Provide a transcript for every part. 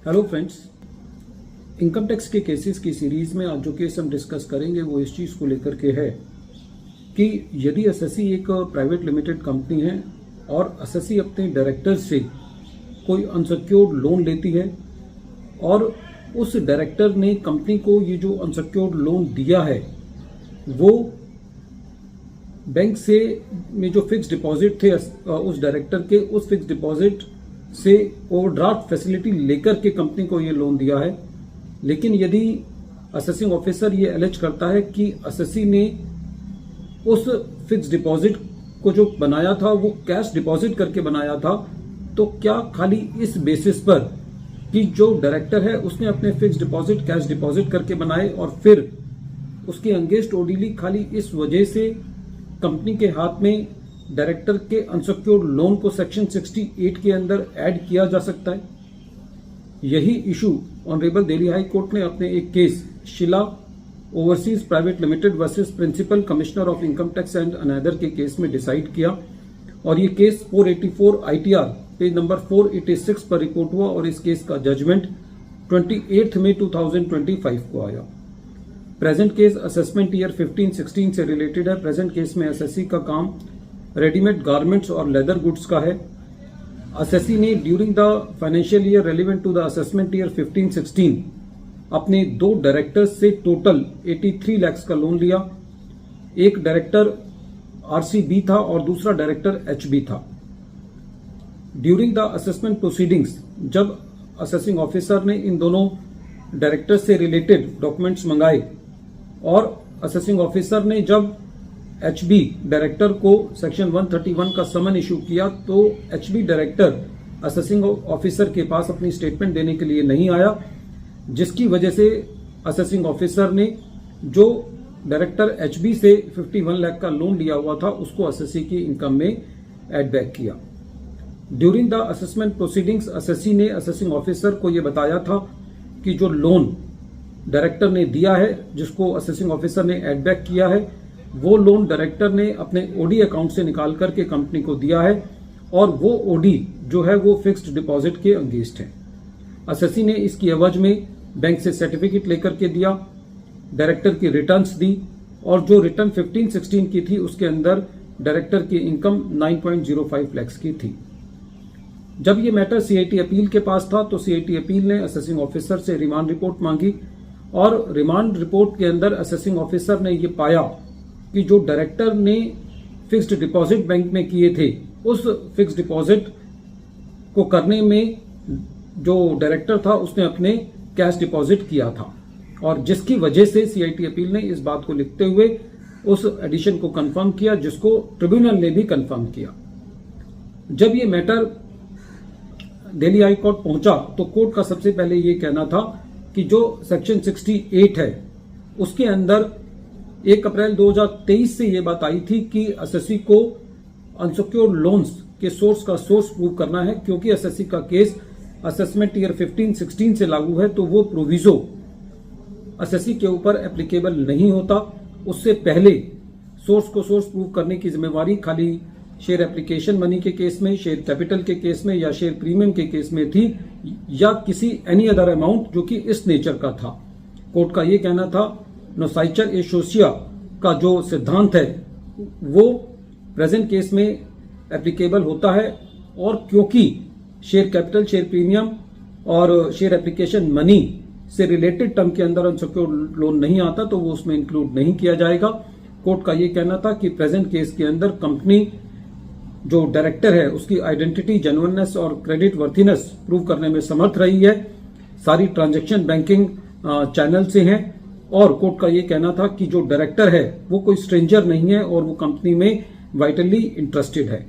Hello friends, income tax के cases की series में आज जो केस हम डिस्कस करेंगे वो इस चीज़ को लेकर के है कि यदि एसएससी एक प्राइवेट लिमिटेड कंपनी है और एसएससी अपने डायरेक्टर से कोई अनसिक्योर्ड लोन लेती है और उस डायरेक्टर ने कंपनी को ये जो अनसिक्योर्ड लोन दिया है वो बैंक से में जो फिक्स डिपॉजिट थे उस डायरेक्टर के, उस फिक्स डिपॉजिट से ओवरड्राफ्ट फैसिलिटी लेकर के कंपनी को ये लोन दिया है। लेकिन यदि असेसिंग ऑफिसर ये एलिज करता है कि एसएससी ने उस फिक्स डिपॉजिट को जो बनाया था वो कैश डिपॉजिट करके बनाया था, तो क्या खाली इस बेसिस पर कि जो डायरेक्टर है उसने अपने फिक्स डिपॉजिट कैश डिपॉजिट करके बनाए और फिर उसके अगेंस्ट ओडीली खाली इस वजह से कंपनी के हाथ में डायरेक्टर के अनसिक्योर्ड लोन को सेक्शन 68 के अंदर ऐड किया जा सकता है? यही issue honourable Delhi high court ने अपने एक case Shila overseas private limited versus principal commissioner of income tax and another के केस में डिसाइड किया और ये केस 484 ITR पेज नंबर 486 पर रिपोर्ट हुआ और इस केस का जजमेंट 28 मई 2025 को आया। प्रेजेंट केस असेसमेंट ईयर 15-16 से रिलेटेड है। प्रेजेंट केस में एसएससी का काम रेडीमेड गारमेंट्स और लेदर गुड्स का है। एसएससी ने during the financial year relevant to the assessment year 15-16 अपने दो डायरेक्टर्स से टोटल 83 लाख का लोन लिया। एक डायरेक्टर RCB था और दूसरा डायरेक्टर HB था। ड्यूरिंग द असेसमेंट प्रोसीडिंग्स जब असेसिंग ऑफिसर ने इन दोनों डायरेक्टर्स से रिलेटेड डॉक्यूमेंट्स मंगाए और असेसिंग ऑफिसर ने जब HB डायरेक्टर को सेक्शन 131 का समन इशू किया तो HB डायरेक्टर असेसिंग ऑफिसर के पास अपनी स्टेटमेंट देने के लिए नहीं आया, जिसकी वजह से असेसिंग ऑफिसर ने जो डायरेक्टर HB से 51 लाख का लोन लिया हुआ था उसको एसएससी की इनकम में एड बैक किया। During the assessment proceedings SSC ने असेसिंग ऑफिसर को यह बताया था कि जो लोन डायरेक्टर ने दिया है जिसको असेसिंग ऑफिसर ने एड बैक किया है वो लोन डायरेक्टर ने अपने ओडी अकाउंट से निकाल करके कंपनी को दिया है और वो ओडी जो है वो फिक्स्ड डिपॉजिट के अगेंस्ट है। एसएससी ने इसकी एवज में बैंक से सर्टिफिकेट लेकर के दिया, डायरेक्टर की रिटर्न्स दी और जो रिटर्न 15-16 की थी उसके अंदर डायरेक्टर की इनकम 9.05 लाख की थी। जब ये मैटर CIT अपील के पास था तो CIT अपील ने असेसिंग ऑफिसर से रिमांड रिपोर्ट मांगी और रिमांड रिपोर्ट के अंदर असेसिंग ऑफिसर ने ये पाया कि जो डायरेक्टर ने फिक्स्ड डिपॉजिट बैंक में किए थे उस फिक्स्ड डिपॉजिट को करने में जो डायरेक्टर था उसने अपने कैश डिपॉजिट किया था और जिसकी वजह से CIT अपील ने इस बात को लिखते हुए उस एडिशन को कंफर्म किया जिसको ट्रिब्यूनल ने भी कंफर्म किया। जब ये मैटर दिल्ली हाई कोर्ट पहुंचा तो कोर्ट का सबसे पहले ये कहना था कि जो सेक्शन 68 है उसके अंदर 1 अप्रैल 2023 से ये बात आई थी कि एसएससी को अनसिक्योर्ड लोन्स के सोर्स का सोर्स प्रूव करना है, क्योंकि एसएससी का केस असेसमेंट ईयर 15-16 से लागू है तो वो प्रोविजो एसएससी के ऊपर एप्लीकेबल नहीं होता। उससे पहले सोर्स को सोर्स प्रूव करने की जिम्मेवारी खाली शेयर एप्लीकेशन मनी के केस में, शेयर कैपिटल के केस में या शेयर प्रीमियम के केस में थी या किसी एनी अदर अमाउंट जो कि इस नेचर का था। कोर्ट का ये कहना था नोसाइचर एसोसिया का जो सिद्धांत है वो प्रेजेंट केस में एप्लीकेबल होता है और क्योंकि शेयर कैपिटल, शेयर प्रीमियम और शेयर एप्लीकेशन मनी से रिलेटेड टर्म के अंदर अनसिक्योर्ड लोन नहीं आता तो वो उसमें इंक्लूड नहीं किया जाएगा। कोर्ट का ये कहना था कि प्रेजेंट केस के अंदर कंपनी जो डायरेक्टर है उसकी आइडेंटिटी, जेन्युइननेस और क्रेडिट वर्थिनेस प्रूव करने में समर्थ रही है। सारी ट्रांजैक्शन बैंकिंग चैनल से हैं और कोर्ट का ये कहना था कि जो डायरेक्टर है वो कोई स्ट्रेंजर नहीं है और वो कंपनी में वाइटली इंटरेस्टेड है।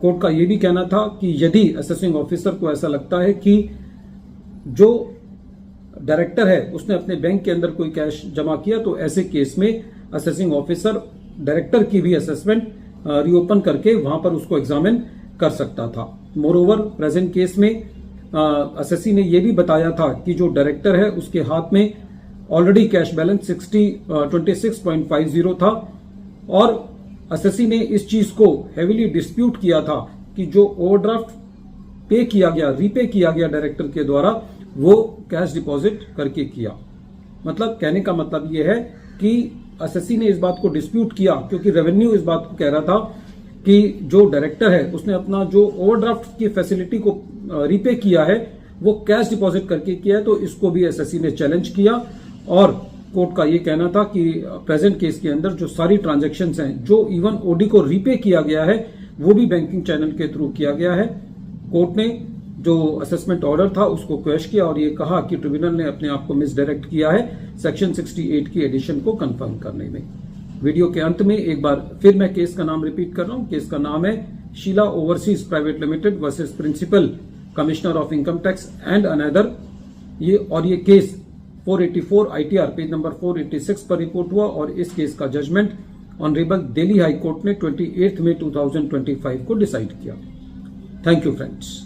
कोर्ट का ये भी कहना था कि यदि असेसिंग ऑफिसर को ऐसा लगता है कि जो डायरेक्टर है उसने अपने बैंक के अंदर कोई कैश जमा किया तो ऐसे केस में असेसिंग ऑफिसर डायरेक्टर की भी असेसमेंट रीओपन करके वहां पर उसको एग्जामिन कर सकता था। मोरओवर प्रेजेंट केस में एसएससी ने यह भी बताया था कि जो डायरेक्टर है उसके हाथ में ऑलरेडी कैश बैलेंस 26.50 था और एसएससी ने इस चीज को हेवीली डिस्प्यूट किया था कि जो ओवरड्राफ्ट पे किया गया, रीपे किया गया डायरेक्टर के द्वारा, वो कैश डिपॉजिट करके किया। मतलब कहने का मतलब ये है कि एसएससी ने इस बात को डिस्प्यूट किया, क्योंकि रेवेन्यू इस बात को कह रहा था कि जो डायरेक्टर है उसने अपना जो ओवरड्राफ्ट की फैसिलिटी को रीपे किया है वो कैश डिपॉजिट करके किया है। तो इसको भी एसएससी ने चैलेंज किया और कोर्ट का ये कहना था कि प्रेजेंट केस के अंदर जो सारी ट्रांजैक्शंस हैं, जो इवन ओडी को रीपे किया गया है, वो भी बैंकिंग चैनल के थ्रू किया गया है। कोर्ट ने जो असेसमेंट ऑर्डर था उसको क्वेश किया और ये कहा कि ट्रिब्यूनल ने अपने आप को मिसडायरेक्ट किया है सेक्शन 68 की एडिशन को कंफर्म करने में। वीडियो के अंत में एक बार फिर मैं केस का नाम रिपीट कर रहा हूं। केस का नाम है Sheela overseas private limited versus principal commissioner of income tax and another. ये केस 484 ITR पेज नंबर 486 पर रिपोर्ट हुआ और इस केस का judgment honourable Delhi high court ने 28 मई 2025 को डिसाइड किया। Thank you friends.